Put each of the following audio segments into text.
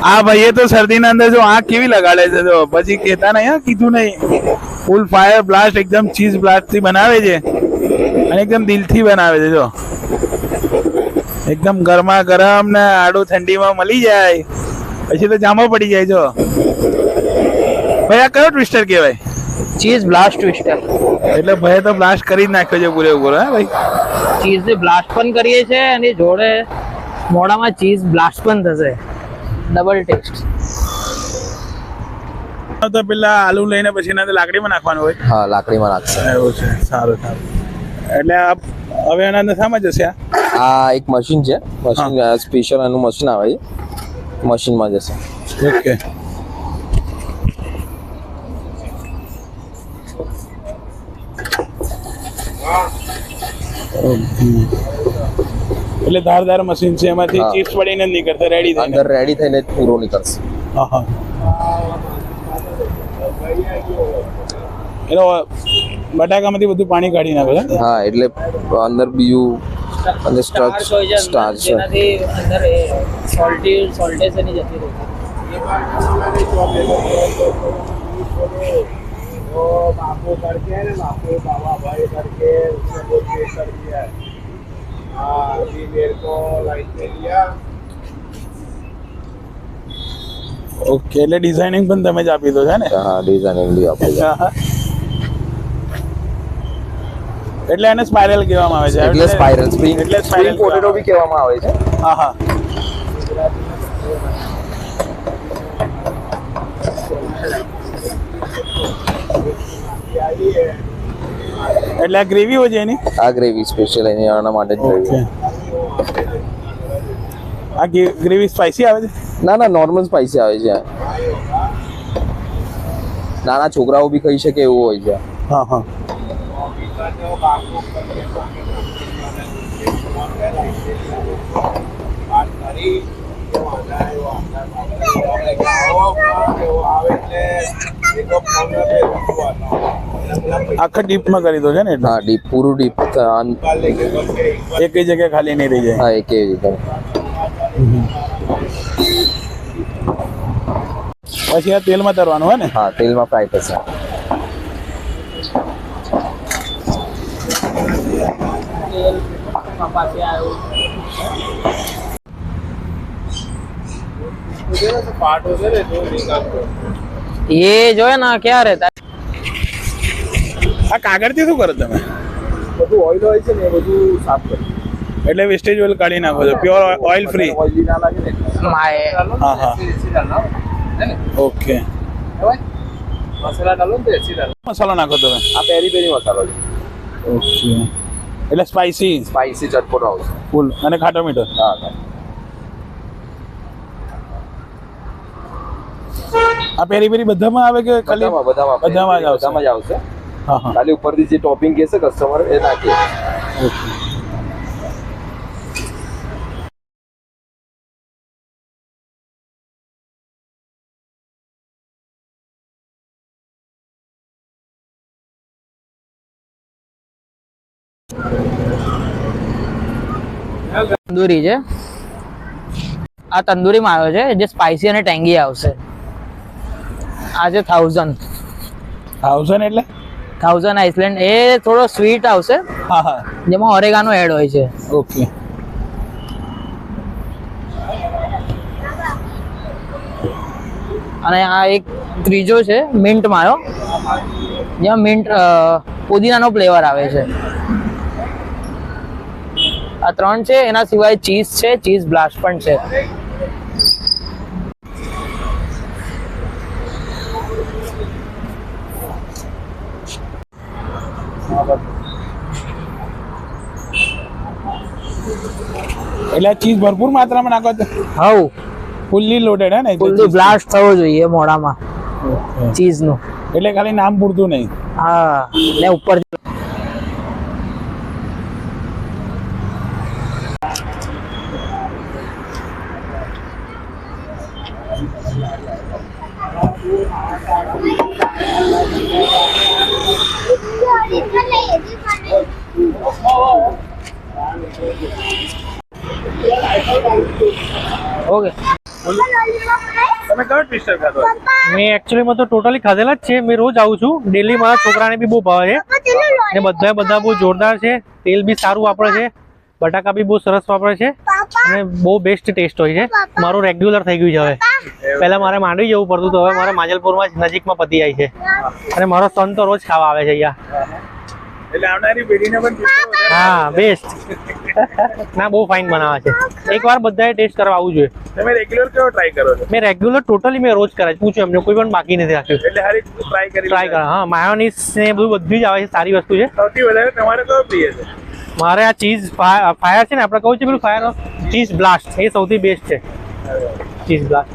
આ ભાઈએ તો શરદીના અંદર જો આંખ કેવી લગાડે છે જો પછી કહેતા નહીં હા કીધું નહીં ફૂલ ફાયર બ્લાસ્ટ એકદમ ચીઝ બ્લાસ્ટ થી બનાવે છે અને એકદમ દિલથી બનાવે છે જો એકદમ ગરમા ગરમ ને આડું ઠંડીમાં મળી જાય પછી તો જામો પડી જાય જો ભાઈ આ કયો ટ્વિસ્ટર કહેવાય ચીઝ બ્લાસ્ટ ટ્વિસ્ટર એટલે ભાઈ તો બ્લાસ્ટ કરી જ નાખ્યો છે પૂરેપૂરો હા ભાઈ ચીઝ ને બ્લાસ્ટ પણ કરીએ છીએ અને જોડે મોઢામાં ચીઝ બ્લાસ્ટ પણ થશે ડબલ ટેસ્ટ તો પેલા આલુ લઈને પછી એના લાકડીમાં નાખવાનું હોય હા લાકડીમાં નાખશે એવું છે સારું સારું એટલે હવે એના અંદર શામાં જશે આ એક મશીન છે મશીન સ્પેશિયલ એનું મશીન આવે છે મશીનમાં જશે ઓકે એટલે ધારદાર મશીન છે એમાંથી ચિપ્સ પડીને જ નીકળશે રેડી થઈને અંદર રેડી થઈને જ પૂરો નીકળશે હા હા એટલે બટાકામાંથી બધું પાણી કાઢી નાખે છે હા એટલે અંદર બીજું અંદર સ્ટાર્ચ છે જેનાથી અંદર સોલ્ટેજ એની જતી રહે तो बापू करके है ना बापू बाबा भाई करके उसने बहुत ये कर दिया है हाँ अभी मेरे को लाइट में लिया ઓકે એટલે ડિઝાઇનિંગ પણ તમે જ આપી દો છે ને હા ડિઝાઇનિંગ બી આપી દો એટલે એને સ્પાઇરલ કહેવામાં આવે છે એટલે સ્પાઇરલ સ્પ્રિંગ એટલે સ્પાઇરલ પોટેટો બી કહેવામાં આવે છે હા હા એટલે આ ગ્રેવી હોય છે એની આ ગ્રેવી સ્પેશિયલ એની આના માટે જ ગ્રેવી આ ગ્રેવી સ્પાઇસી આવે છે ના ના નોર્મલ સ્પાઇસી આવે છે નાના છોકરાઓ બી ખાઈ શકે એવું હોય છે હા હા આખા ડીપમાં કરી દો છે ને હા ડીપ પૂરું ડીપ એક જગ્યાએ ખાલી નહીં રહી જાય હા એક રીતે પછી આ તેલમાં તરવાનું હોય ને હા તેલમાં ફ્રાય થશે पार्ट हो गए तो निकाल दो ये जो है ना क्या रहता है આ કાગળથી શું કરો તમે બધું ઓઇલ હોય છે ને એ બધું સાફ કરી એટલે વેસ્ટેજ ઓઇલ કાઢી નાખો છો પ્યોર ઓઇલ ફ્રી ઓઇલી ના લાગે ને माए हाँ, हाँ। ऐसी डालना है ना ઓકે मसाला डालो तो ऐसी डालो મસાલો નાખો તમે આ પેરી પેરી મસાલો છે ઓકે એટલે સ્પાઇસી સ્પાઇસી ચટપટો આવશે ફૂલ અને ખાટો મીઠો હા આ પેરી પેરી બધામાં આવે કે ખાલી બધામાં જ આવશે બધામાં જ આવશે હા હા ખાલી ઉપરથી જે ટોપિંગ કહેશે કસ્ટમર એ નાખીએ ઓકે તંદૂરી છે આ તંદૂરીમાં આવ્યો છે જે સ્પાઇસી અને ટેંગી આવશે આ છે 1000 એટલે 1000 આઇસલેન્ડ એ થોડો સ્વીટ આવશે હા હા જેમાં ઓરેગાનો એડ હોય છે ઓકે અને આ એક ત્રીજો છે મિન્ટ માયો જેમાં મિન્ટ પુદીનાનો ફ્લેવર આવે છે આ ત્રણ છે એના સિવાય ચીઝ છે ચીઝ બ્લાસ્ટ પણ છે એટલે ચીઝ ભરપૂર માત્રામાં નાખો તો હવ ફૂલ્લી લોડેડ હે ને ફૂલ્લી બ્લાસ્ટ થવો જોઈએ મોઢામાં ચીઝ નું એટલે ખાલી નામ પૂરતું નહીં હા ને ઉપર ઓકે તમે કયો ટ્વિસ્ટર ખાધો આજે? મેં એકચ્યુઅલીમાં તો ટોટલી ખાધેલા જ છે. મેં રોજ આવું છું ડેલી. મારા છોકરાને બી બહુ ભાવે છે ને બધા બહુ જોરદાર છે. તેલ બી સારું વાપરે છે, બટાકા બી બહુ સરસ વાપરે છે અને બહુ બેસ્ટ ટેસ્ટ હોય છે. મારું રેગ્યુલર થઈ ગયું છે હવે. પહેલા મારે માંડવી જવું પડતું તો હવે મારે માંજલપુરમાં જ નજીકમાં પતી જાય છે અને મારો સન તો રોજ ખાવા આવે છે અહીંયા. એટલે આવનારી પેઢીને પણ twister વધારે હા બેસ્ટ. ના બહુ ફાઇન બનાવે છે. એકવાર બધાએ ટેસ્ટ કરવા આવવું જોઈએ. તમે રેગ્યુલર કેવો ટ્રાય કરો છો? મેં રેગ્યુલર ટોટલી મેં રોજ કરે છે. પૂછ્યું એમને કોઈ પણ બાકી નથી રાખ્યું. એટલે હરેક ટ્રાય કરી ટ્રાય કરે. હા માયોનીઝ ને બધું જ આવે છે. સારી વસ્તુ છે. સૌથી વધારે તમારે કયો પ્રિય છે? મારે આ ચીઝ ફાયર છે ને, આપણે કહું છે પેલું ફાયર ચીઝ બ્લાસ્ટ, એ સૌથી બેસ્ટ છે. Cheese blast.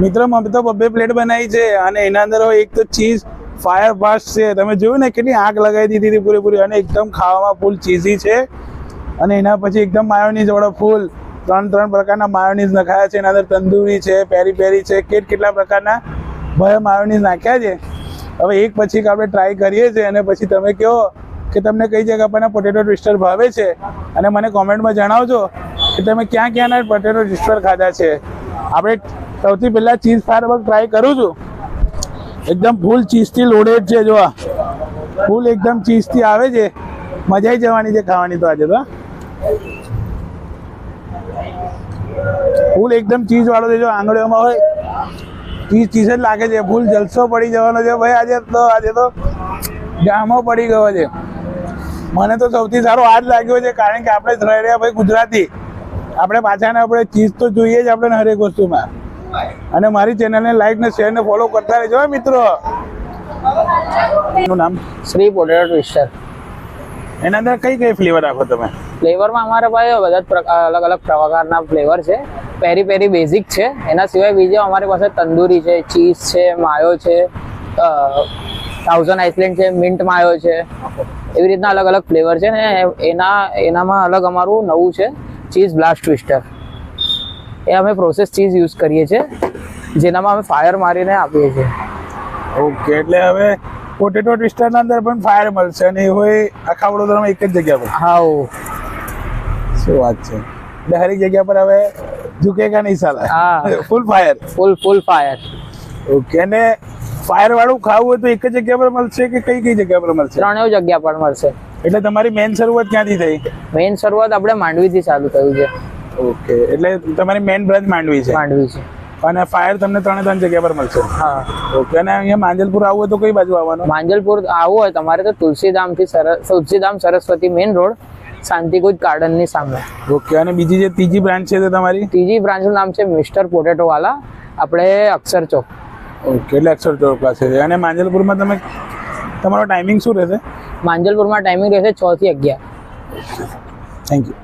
મિત્રો અમે તો બબ્બે પ્લેટ બનાવી છે અને એના અંદર એક તો ચીઝ ફાયર બ્લાસ્ટ છે. તમે જોયું ને કેટલી આગ લગાવી દીધી હતી પૂરેપૂરી અને એકદમ ખાવામાં ફૂલ ચીઝી છે. અને એના પછી એકદમ માયોનીઝ વાળો ફૂલ ત્રણ પ્રકારના માયોનીઝ નખાયા છે. એના અંદર તંદૂરી છે, પેરી પેરી છે, કેટલા પ્રકારના ભય માયોનીઝ નાખ્યા છે. હવે એક પછી એક આપણે ટ્રાય કરીએ છીએ અને પછી તમે કહો કે તમને કઈ જગ્યા પરના પોટેટો ટ્વિસ્ટર ભાવે છે અને મને કોમેન્ટમાં જણાવજો કે તમે ક્યાં ક્યાંના પોટેટો ટ્વિસ્ટર ખાધા છે. આપણે સૌથી પહેલાં ચીઝ ફાયર બગ ટ્રાય કરું છું. એકદમ ફૂલ ચીઝથી લોડેડ છે. જો ફૂલ એકદમ ચીઝથી આવે છે. મજા આવી જવાની છે ખાવાની તો આજે તો. ફૂલ એકદમ ચીઝ વાળો છે. જો આંગળીઓમાં હોય ચીઝ જ લાગે છે. ફૂલ જલસો પડી જવાનો છે ભાઈ. આજે તો જામો પડી ગયો છે. મને તો સૌથી સારો આ જ લાગ્યો છે કારણ કે આપણે જ રહી રહ્યા ભાઈ ગુજરાતી. આપણે પાછાને આપણે ચીઝ તો જોઈએ જ આપણે હરેક વસ્તુમાં. અને મારી ચેનલને લાઈક ને શેર ને ફોલો કરતા રહેજો મિત્રો. એનું નામ શ્રી પોટેટો ટ્વિસ્ટર. એના અંદર કઈ ફ્લેવર રાખો તમે? ફ્લેવરમાં અમારે પાસે બધા જ અલગ અલગ પ્રકારના ફ્લેવર છે. પેરી પેરી બેઝિક છે. એના સિવાય બીજા અમારી પાસે તંદૂરી છે, ચીઝ છે, માયો છે, 1000 આઈસલેન્ડ છે, મિન્ટ માયો છે. એવી રીતના અલગ અલગ ફ્લેવર છે ને એનામાં અલગ અમારું નવું છે ચીઝ બ્લાસ્ટ ટ્વિસ્ટર. એ અમે પ્રોસેસ ચીઝ યુઝ કરીએ છીએ જેનામાં અમે ફાયર મારીને આપીએ છીએ. ઓકે, એટલે હવે પોટેટો ટ્વિસ્ટરના અંદર પણ ફાયર મળશે અને એ હોય આખા વડોદરામાં એક જ જગ્યા પર? હા, શું વાત છે. એટલે હરેક જગ્યા પર હવે ઝુકેગા નહીં સાલા. હા, ફૂલ ફાયર. ફૂલ ફાયર. ઓકે, અને ફાયર વાળું ખાવું હોય તો એક જ જગ્યા પર મળશે કે કઈ જગ્યા પર મળશે? ત્રણેય જગ્યા પર મળશે. એટલે તમારી મેન શરૂઆત ક્યાંથી થઈ? મેઇન શરૂઆત આપણે માંડવીથી ચાલુ થયું છે. ઓકે, એટલે તમારી મેન બ્રાન્ચ માંડવી છે. માંડવી છે. અને ફાયર તમને ત્રણ જગ્યા પર મળશે? હા. ઓકે, અને અહીંયા માંજલપુર આવવું હોય તો કઈ બાજુ આવવાનું? માંજલપુર આવવું હોય તમારે તો તુલસીધામ સરસ્વતી મેઇન રોડ, શાંતિકુંજ ગાર્ડનની સામે. ઓકે, અને બીજી જે ત્રીજી બ્રાન્ચ છે તે તમારી? ત્રીજી બ્રાન્ચનું નામ છે મિસ્ટર પોટેટો વાલા, આપણે અક્ષર ચોક. ઓકે, એટલે અક્ષર ચોક પાસે છે. અને માંજલપુરમાં તમારો ટાઈમિંગ શું રહેશે? માંજલપુરમાં ટાઈમિંગ રહેશે 6 થી 11. Thank you.